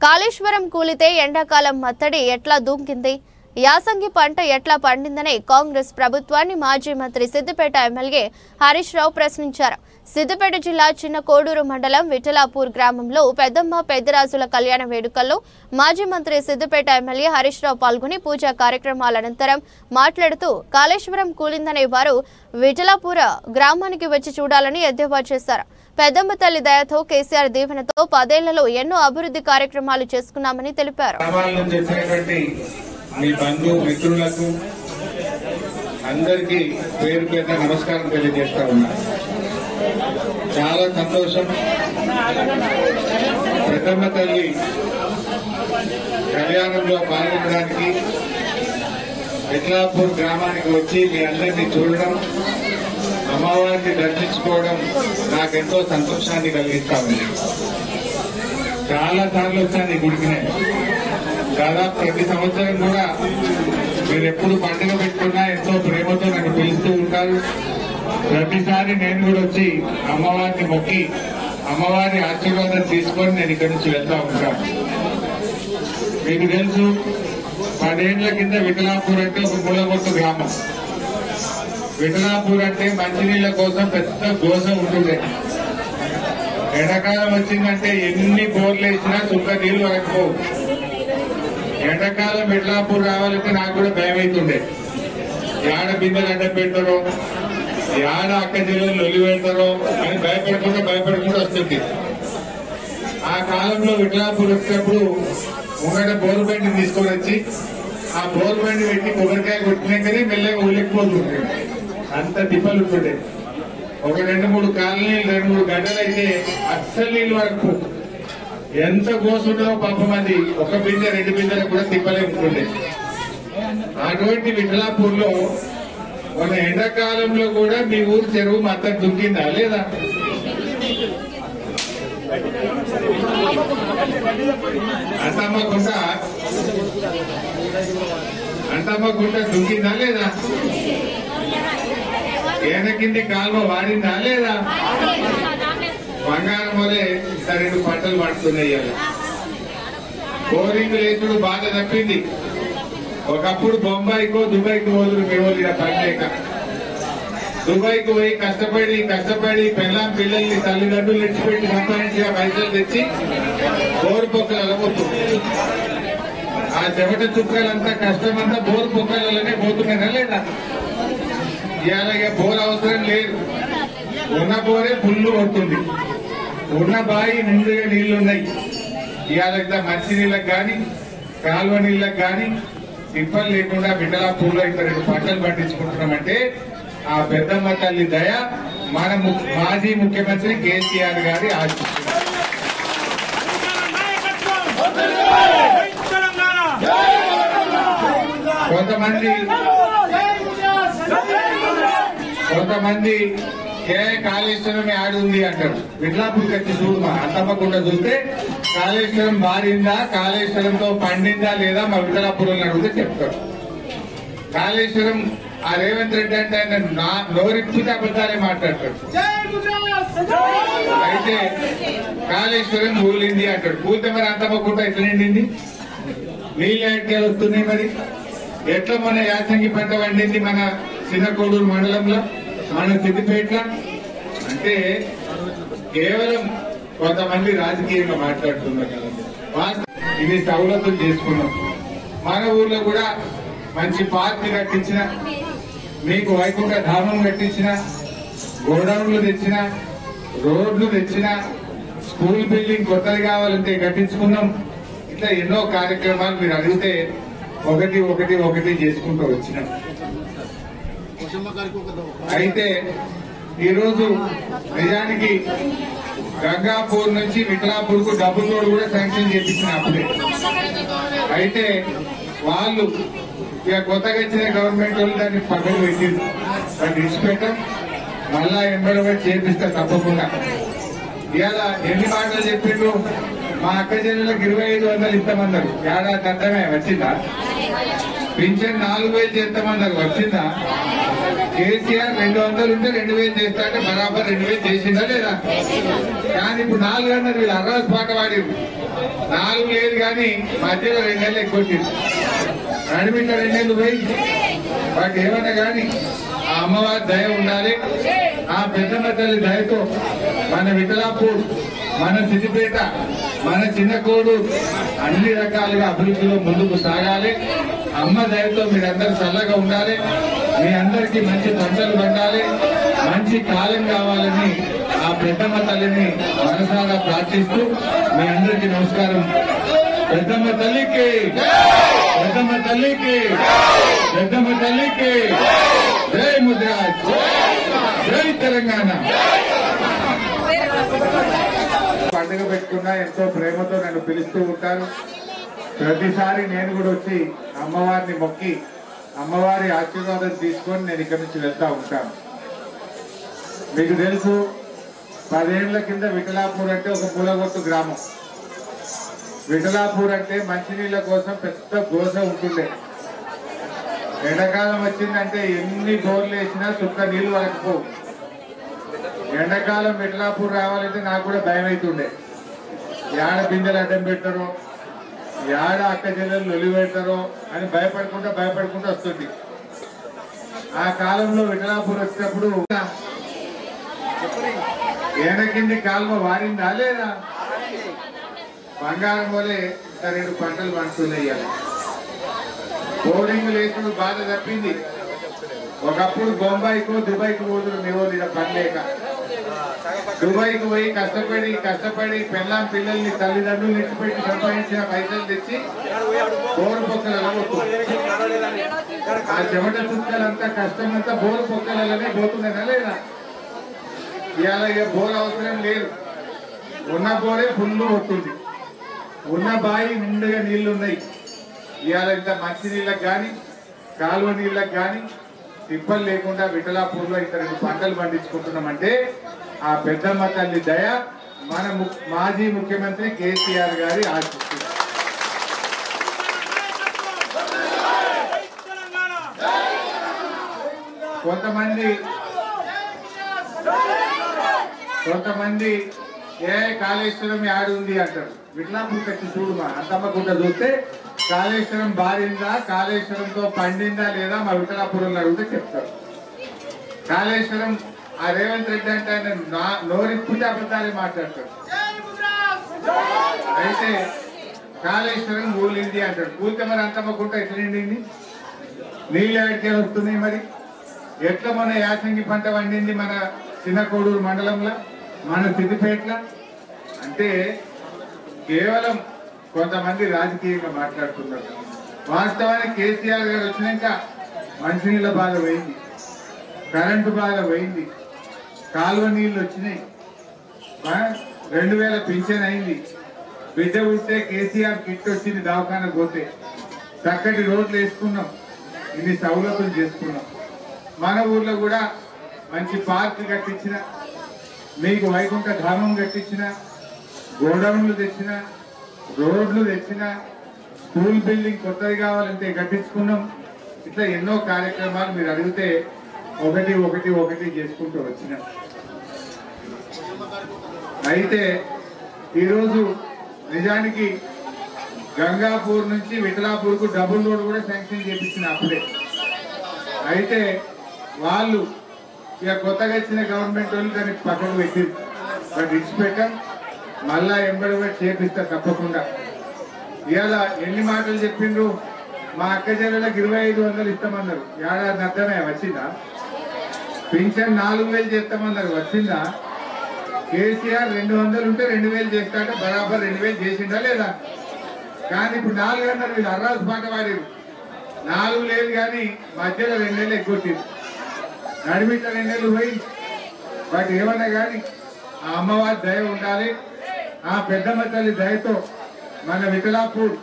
కాళేశ్వరం కూలితే ఎండాకాలం మత్తడి ఎట్లా దూకింది, యాసంగి పంట ఎట్లా పండిందని కాంగ్రెస్ ప్రభుత్వాన్ని మాజీ మంత్రి సిద్దిపేట ఎమ్మెల్యే హరీష్ రావు ప్రశ్నించారు. సిద్దిపేట జిల్లా చిన్న కోడూరు మండలం విఠలాపూర్ గ్రామంలో పెద్దమ్మ పెద్దరాజుల కళ్యాణ వేడుకల్లో మాజీ మంత్రి సిద్దిపేట ఎమ్మెల్యే హరీష్ రావు పాల్గొని పూజా కార్యక్రమాల అనంతరం మాట్లాడుతూ కాళేశ్వరం కూలిందనే వారు విఠలాపూర్ గ్రామానికి వచ్చి చూడాలని ఎద్దేవా చేశారు. పెద్దమ్మ తల్లి దయతో కేసీఆర్ దీవెనతో 10 ఏళ్లలో ఎన్నో అభివృద్ధి కార్యక్రమాలు చేసుకున్నామని తెలిపారు. మీ బంధు మిత్రులకు అందరికీ పేరు పేరు నమస్కారం తెలియజేస్తా ఉన్నా. చాలా సంతోషం. పెద్దమ్మ తల్లి కళ్యాణంలో పాల్గొనడానికి విఠలాపూర్ గ్రామానికి వచ్చి మీ అందరినీ చూడడం, అమ్మవారిని దర్శించుకోవడం నాకెంతో సంతోషాన్ని కలిగిస్తా ఉంది. చాలా సార్లు వచ్చాను ఈ గుడికి. దాదాపు ప్రతి సంవత్సరం కూడా మీరు ఎప్పుడు పండుగ పెట్టుకున్నా ఎంతో ప్రేమతో నన్ను పిలుస్తూ ఉంటారు. ప్రతిసారి నేను కూడా వచ్చి అమ్మవారిని మొక్కి అమ్మవారి ఆశీర్వాదం తీసుకొని నేను ఇక్కడి నుంచి వెళ్తా ఉంటాను. మీకు తెలుసు, 10 ఏళ్ల కింద విఠలాపూర్ అంటే ఒక మూలగొట్టు గ్రామం. విఠలాపూర్ అంటే మంచినీళ్ల కోసం పెద్ద గోస ఉంటుండే. ఎండాకాలం వచ్చిందంటే ఎన్ని బోర్లు వేసినా సుక్క నీళ్లు వరకపోవు. ఎండాకాలం విఠలాపూర్ రావాలంటే నాకు కూడా భయం అవుతుండే. ఏడ బిందెలు అడ్డం పెడతారో, ఏడ అక్క జిల్లాలు లొల్లి పెడతారో అని భయపడకుండా వస్తుంది. ఆ కాలంలో విఠలాపూర్ వచ్చినప్పుడు ముంగట బోరు బండి తీసుకొని వచ్చి ఆ బోరు బండి పెట్టి కొబ్బరికాయ కొట్టినాకనే మెల్లగా ఉల్లిపోతుండే. అంత తిప్పలు ఉంటుండే. ఒక 2-3 కాలనీలు 2-3 గంటలు అయితే అస్సలు నీళ్ళు వరకు ఎంత కోసుంటుందో పాపం. అది ఒక బిందె 2 బిందెలకు కూడా తిప్పలే ఉంటుండే. అటువంటి విఠలాపూర్ లో మన ఎండాకాలంలో కూడా మీ ఊరు చెరువు మొత్తం దుంకిందా లేదా? అంటమ్మకుంట దుంకిందా లేదా? ఏన కింది కాలువ వాడిందా లేదా? బంగారం వలే 2 పంటలు పడుతున్నాయి. బోరింగ్ లేచుడు బాగా తప్పింది. ఒకప్పుడు బొంబాయికో దుబాయ్కి పోదురు మేవోళ్ళు పనిలేక. దుబాయ్కి పోయి కష్టపడి పెళ్ళాం పిల్లల్ని తల్లిదండ్రులు తెచ్చిపెట్టి సంపాదించిన పైసలు తెచ్చి బోరు పొక్కలు అలగొస్తుంది. ఆ చెమట చుక్కలంతా కష్టమంతా బోరు పొక్కలనే పోతున్నారా లేదా? ఇలాగే బోర్ అవసరం లేదు. ఉన్న బోరే ఫుల్ కొడుతుంది. ఉన్న బాయి నిండుగా నీళ్లున్నాయి. ఇవాళ మంచి నీళ్ళకి గాని కాలువ నీళ్ళకి గాని తిప్పలు లేకుండా విఠలాపూర్లో ఇక్కడ 2 పంటలు పండించుకుంటున్నామంటే ఆ పెద్దమ్మ తల్లి దయ, మన మాజీ ముఖ్యమంత్రి కేసీఆర్ గారి ఆశీస్సులు. కొంతమంది కాళేశ్వరం యాడ్ ఉంది అంటారు. విఠలాపూర్కి వచ్చి చూడమా, అంతమ్మకుండా చూస్తే కాళేశ్వరం మారిందా, కాళేశ్వరంతో పండిందా లేదా మా విఠలాపూర్లో అడిగితే చెప్తారు. కాళేశ్వరం ఆ రేవంత్ రెడ్డి అంటే ఆయన నోరిప్పితే అబద్ధాలే మాట్లాడతాడు. అయితే కాళేశ్వరం కూలింది అంటాడు. కూలితే మరి అంతమ్మకుండా ఎట్లా నిండింది? నీళ్ళు ఎట్లా వస్తున్నాయి? మరి ఎట్లా మన యాసంగి పంట పండింది మన చిన్న కోడూరు మండలంలో, మన సిద్దిపేటలో? అంటే కేవలం కొంతమంది రాజకీయంగా మాట్లాడుతున్నారు కదా. ఇది సౌలతులు చేసుకున్నాం. మన ఊర్లో కూడా మంచి పార్క్ కట్టించిన, మీకు వైకుంఠ ధామం కట్టించిన, గోడౌన్లు తెచ్చిన, రోడ్లు తెచ్చిన, స్కూల్ బిల్డింగ్ కొత్తది కావాలంటే కట్టించుకున్నాం. ఇట్లా ఎన్నో కార్యక్రమాలు మీరు అడిగితే ఒకటి చేసుకుంటూ వచ్చినాం. అయితే ఈరోజు నిజానికి గంగాపూర్ నుంచి విఠలాపూర్ కు డబుల్ రోడ్ కూడా శాంక్షన్ చేపించిన అప్పుడే. అయితే వాళ్ళు ఇక కొత్తగా ఇచ్చిన గవర్నమెంట్ వాళ్ళు దాన్ని పక్కన పెట్టింది. దాన్ని విడిచిపెట్టాం. మళ్ళా ఎంబడి చేపిస్తా తప్పకుండా. ఇవాళ ఎన్ని మాటలు చెప్పిండ్రు? మా అక్క చెల్లెలకు 2500 ఇస్తామన్నారు. ఏడాది అర్థమే వచ్చిందా? పింఛన్ 4000 చేస్తామన్నారు. వచ్చిందా? కేసీఆర్ 200 ఉంటే 2000 చేస్తా అంటే బరాబర్ 2000 చేసిందా లేదా? కానీ ఇప్పుడు 4 అన్నారు. వీళ్ళు అర్రాసు పాట వాడి 4 లేదు కానీ మధ్యలో 2 నెలలు ఎక్కువచ్చింది. నడిమిట్ల 2 నెలలు పోయి వాటి ఏమన్నా కానీ ఆ అమ్మవారి దయ ఉండాలి. ఆ పెద్దమ్మ తల్లి దయతో మన విఠలాపూర్, మన సిద్దిపేట, మన చిన్నకోడు అన్ని రకాలుగా అభివృద్ధిలో ముందుకు సాగాలి. అమ్మ దయతో మీరందరూ చల్లగా ఉండాలి. మీ అందరికీ మంచి పంటలు పండాలి, మంచి కాలం కావాలని ఆ పెద్దమ్మ తల్లిని మనసారా ప్రార్థిస్తూ మీ అందరికీ నమస్కారం. పెద్దమ్మ తల్లికి, పెద్దమ్మ తల్లికి, పెద్దమ్మ తల్లికి జై ముద్రాజ్, జై తెలంగాణ. పండుగ పెట్టుకున్నా ఎంతో ప్రేమతో నన్ను పిలుస్తూ ఉంటారు. ప్రతిసారి నేను కూడా వచ్చి అమ్మవారిని మొక్కి అమ్మవారి ఆశీర్వాదం తీసుకొని నేను ఇక్కడి నుంచి వెళ్తా ఉంటాను. మీకు తెలుసు, 10 ఏళ్ల కింద విఠలాపూర్ అంటే ఒక పూలగొట్టు గ్రామం. విఠలాపూర్ అంటే మంచినీళ్ళ కోసం పెద్ద గోస ఉంటుండే. ఎండాకాలం వచ్చిందంటే ఎన్ని బోర్లు వేసినా చుక్క నీళ్లు వరకపోవు. ఎండాకాలం విఠలాపూర్ రావాలంటే నాకు కూడా భయం అవుతుండే. యాడ బిందెలు అడ్డం పెట్టారో, యాడ అక్క చెల్లెలు లొలి పెడతారో అని భయపడుకుంటూ వస్తుంది. ఆ కాలంలో విఠలాపూర్ వచ్చినప్పుడు కింది కాలువ వారిందా లేదా? బంగారం వలె 2 పంటలు పండుతున్నాయి. బోర్డింగ్ లేకుండా బాధ తప్పింది. ఒకప్పుడు బొంబాయికో దుబాయ్కి పోదురు మేవోళ్ళు ఇలా పని లేక. దుబాయ్కి పోయి కష్టపడి పెళ్ళాం పిల్లల్ని తల్లిదండ్రులు నిచ్చిపెట్టి సంపాదించిన పైసలు తెచ్చి బోరు పొక్కలలో ఆ చెమట చుక్కలంతా కష్టమంతా బోరు పొక్కలలోనే పోతుందనా లేదా? ఇవాళ ఇక బోర్ అవసరం లేదు. ఉన్న బోరే ఫుల్ వస్తుంది. ఉన్న బాయి నిండుగా నీళ్లున్నాయి. ఇవాళ ఇంత మంచి నీళ్ళకి కానీ కాలువ నీళ్ళకి కానీ తిప్పలు లేకుండా విఠలాపూర్లో ఇంత 2 పంటలు పండించుకుంటున్నామంటే ఆ పెద్దమ్మ తల్లి దయ, మన మాజీ ముఖ్యమంత్రి కేసీఆర్ గారి ఆశీస్సు. కొంతమంది ఏ కాళేశ్వరం యాడుంది అంటారు. విఠలాపూర్ కచ్చి చూడుమా అంతమ్మ గుట్ట చూస్తే కాళేశ్వరం బారిందా, కాళేశ్వరంతో పండిందా లేదా మా విఠలాపూర్లో అడిగితే చెప్తారు. కాళేశ్వరం ఆ రేవంత్ రెడ్డి అంటే ఆయన నోరిప్పుంటే అబద్ధాలే మాట్లాడతాడు. అయితే కాళేశ్వరం కూలింది అంటాడు. కూలితే మరి అంతమ్మ గుట్ట ఎట్లా నిండింది? నీళ్ళు ఎక్కడికే వస్తున్నాయి. మరి ఎట్లా మన యాసంగి పంట పండింది మన చిన్నకోడూరు మండలంలో, మన సిద్దిపేటలో? అంటే కేవలం కొంతమంది రాజకీయంగా మాట్లాడుతున్నారు. వాస్తవానికి కేసీఆర్ గారు వచ్చినాక మంచినీళ్ళ బాధ పోయింది, కరెంటు బాధ పోయింది, కాలువ నీళ్లు వచ్చినాయి, 2000 పింఛన్ అయింది, బిడ్డ పుట్టే కేసీఆర్ కిట్ వచ్చింది, దవాఖాన పోతే చక్కటి రోడ్లు వేసుకున్నాం, ఇన్ని సౌలతులు చేసుకున్నాం. మన ఊర్లో కూడా మంచి పార్క్ కట్టించిన, మీకు వైకుంఠ ధామం కట్టించిన, గోడౌన్లు తెచ్చిన, రోడ్లు తెచ్చిన, స్కూల్ బిల్డింగ్ కొత్తది కావాలంటే కట్టించుకున్నాం. ఇట్లా ఎన్నో కార్యక్రమాలు మీరు అడిగితే ఒకటి చేసుకుంటూ వచ్చినాం. అయితే ఈరోజు నిజానికి గంగాపూర్ నుంచి విఠలాపూర్కు డబుల్ రోడ్ కూడా శాంక్షన్ చేపించిన అప్పుడే. అయితే వాళ్ళు ఇక కొత్తగా వచ్చిన గవర్నమెంట్ వాళ్ళు దాన్ని పక్కకు పెట్టింది. బట్ ఇచ్చిపెట్టాం, మళ్ళా ఎంబడి చేపిస్తా తప్పకుండా. ఇవాళ ఎన్ని మాటలు చెప్పిండ్రు? మా అక్క చెల్లెలకు 2500 ఇస్తామన్నారు. ఏడాది అర్థమే వచ్చిందా? పింఛన్ 4000 చేస్తామన్నారు, వచ్చిందా? కేసీఆర్ 200 ఉంటే 2000 చేస్తాట, బరాబర్ 2000 చేసిందా లేదా? కానీ ఇప్పుడు 4 అన్నారు. వీళ్ళు అర్రాజు పాట పాడారు. 4 లేదు కానీ మధ్యలో 2 నెలలు ఎక్కువట్టింది. నడిమిట్ల 2 నెలలు పోయి వాటి ఏమన్నా కానీ ఆ అమ్మవారి దయ ఉండాలి. ఆ పెద్దమ్మ తల్లి దయతో మన విఠలాపూర్